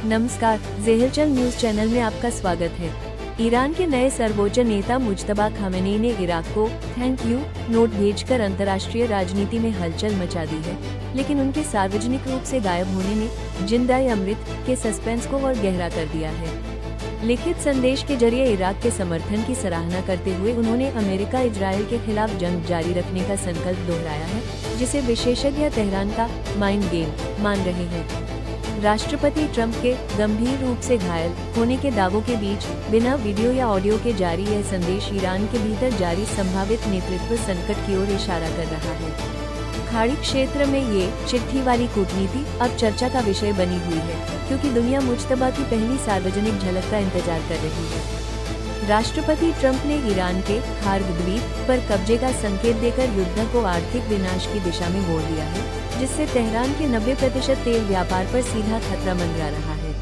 नमस्कार, ज़ेहिरचंद news channel में आपका स्वागत है। ईरान के नए सर्वोच्च नेता मुज्तबा खामेनी ने इराक को थैंक यू नोट भेजकर अंतर्राष्ट्रीय राजनीति में हलचल मचा दी है, लेकिन उनके सार्वजनिक रूप से गायब होने ने जिंदा-ए-अमृत के सस्पेंस को और गहरा कर दिया है। लिखित संदेश के जरिए इराक के समर्थन की सराहना करते हुए उन्होंने अमेरिका इजराइल के खिलाफ जंग जारी रखने का संकल्प दोहराया है, जिसे विशेषज्ञ तेहरान का माइंड गेम मान रहे हैं। राष्ट्रपति ट्रंप के गंभीर रूप से घायल होने के दावों के बीच बिना वीडियो या ऑडियो के जारी यह संदेश ईरान के भीतर जारी संभावित नेतृत्व संकट की ओर इशारा कर रहा है। खाड़ी क्षेत्र में ये चिट्ठी वाली कूटनीति अब चर्चा का विषय बनी हुई है, क्योंकि दुनिया मुज्तबा की पहली सार्वजनिक झलक का इंतजार कर रही है। राष्ट्रपति ट्रंप ने ईरान के खार्ग द्वीप पर कब्जे का संकेत देकर युद्ध को आर्थिक विनाश की दिशा में मोड़ दिया है, जिससे तेहरान के 90% तेल व्यापार पर सीधा खतरा मंडरा रहा है।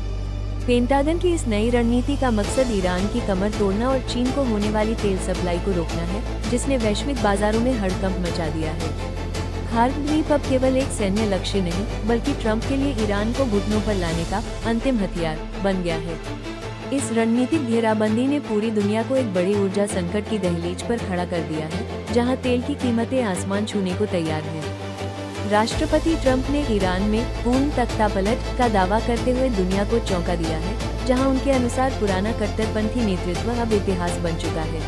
पेंटागन की इस नई रणनीति का मकसद ईरान की कमर तोड़ना और चीन को होने वाली तेल सप्लाई को रोकना है, जिसने वैश्विक बाजारों में हड़कंप मचा दिया है। खार्ग द्वीप अब केवल एक सैन्य लक्ष्य नहीं, बल्कि ट्रंप के लिए ईरान को घुटनों पर लाने का अंतिम हथियार बन गया है। इस रणनीतिक घेराबंदी ने पूरी दुनिया को एक बड़ी ऊर्जा संकट की दहलीज पर खड़ा कर दिया है, जहां तेल की कीमतें आसमान छूने को तैयार हैं। राष्ट्रपति ट्रंप ने ईरान में पूर्ण तख्तापलट का दावा करते हुए दुनिया को चौंका दिया है, जहां उनके अनुसार पुराना कट्टरपंथी नेतृत्व अब इतिहास बन चुका है।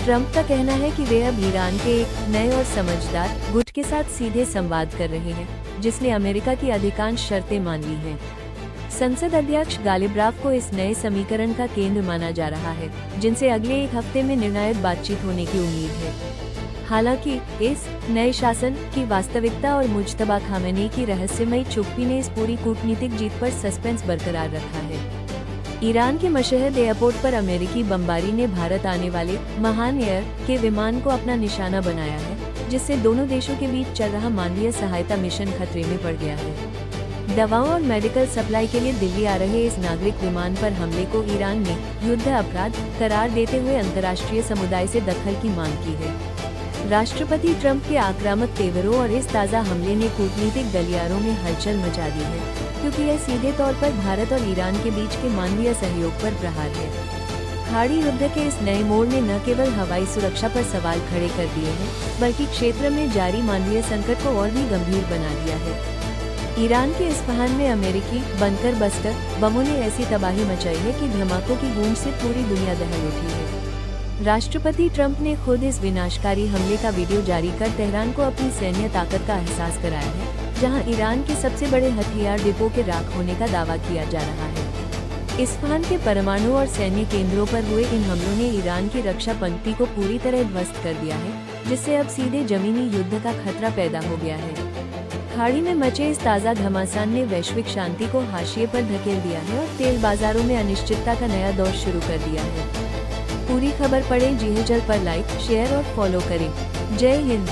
ट्रंप का कहना है कि वे अब ईरान के एक नए और समझदार गुट के साथ सीधे संवाद कर रहे हैं, जिसने अमेरिका की अधिकांश शर्तें मान ली हैं। संसद अध्यक्ष गालिब को इस नए समीकरण का केंद्र माना जा रहा है, जिनसे अगले एक हफ्ते में निर्णायक बातचीत होने की उम्मीद है। हालांकि इस नए शासन की वास्तविकता और मुज्तबा खामेनी की रहस्यमयी चुप्पी ने इस पूरी कूटनीतिक जीत पर सस्पेंस बरकरार रखा है। ईरान के मशहद एयरपोर्ट पर अमेरिकी बमबारी ने भारत आने वाले महान एयर के विमान को अपना निशाना बनाया है, जिससे दोनों देशों के बीच चल रहा मानवीय सहायता मिशन खतरे में पड़ गया है। दवाओं और मेडिकल सप्लाई के लिए दिल्ली आ रहे इस नागरिक विमान पर हमले को ईरान ने युद्ध अपराध करार देते हुए अंतर्राष्ट्रीय समुदाय से दखल की मांग की है। राष्ट्रपति ट्रंप के आक्रामक तेवरों और इस ताज़ा हमले ने कूटनीतिक गलियारों में हलचल मचा दी है, क्योंकि यह सीधे तौर पर भारत और ईरान के बीच के मानवीय सहयोग पर प्रहार है। खाड़ी युद्ध के इस नए मोड़ ने न केवल हवाई सुरक्षा पर सवाल खड़े कर दिए हैं, बल्कि क्षेत्र में जारी मानवीय संकट को और भी गंभीर बना दिया है। ईरान के इस्फहान में अमेरिकी बंकर बस्टर बमों ने ऐसी तबाही मचाई है कि धमाकों की गूंज से पूरी दुनिया दहल उठी है। राष्ट्रपति ट्रंप ने खुद इस विनाशकारी हमले का वीडियो जारी कर तेहरान को अपनी सैन्य ताकत का एहसास कराया है, जहां ईरान के सबसे बड़े हथियार डिपो के राख होने का दावा किया जा रहा है। इस्फहान के परमाणु और सैन्य केंद्रों पर हुए इन हमलों ने ईरान की रक्षा पंक्ति को पूरी तरह ध्वस्त कर दिया है, जिससे अब सीधे जमीनी युद्ध का खतरा पैदा हो गया है। खाड़ी में मचे इस ताज़ा घमासान ने वैश्विक शांति को हाशिए पर धकेल दिया है और तेल बाजारों में अनिश्चितता का नया दौर शुरू कर दिया है। पूरी खबर पढ़ें ज़ेहिरचंद पर लाइक, शेयर और फॉलो करें। जय हिंद।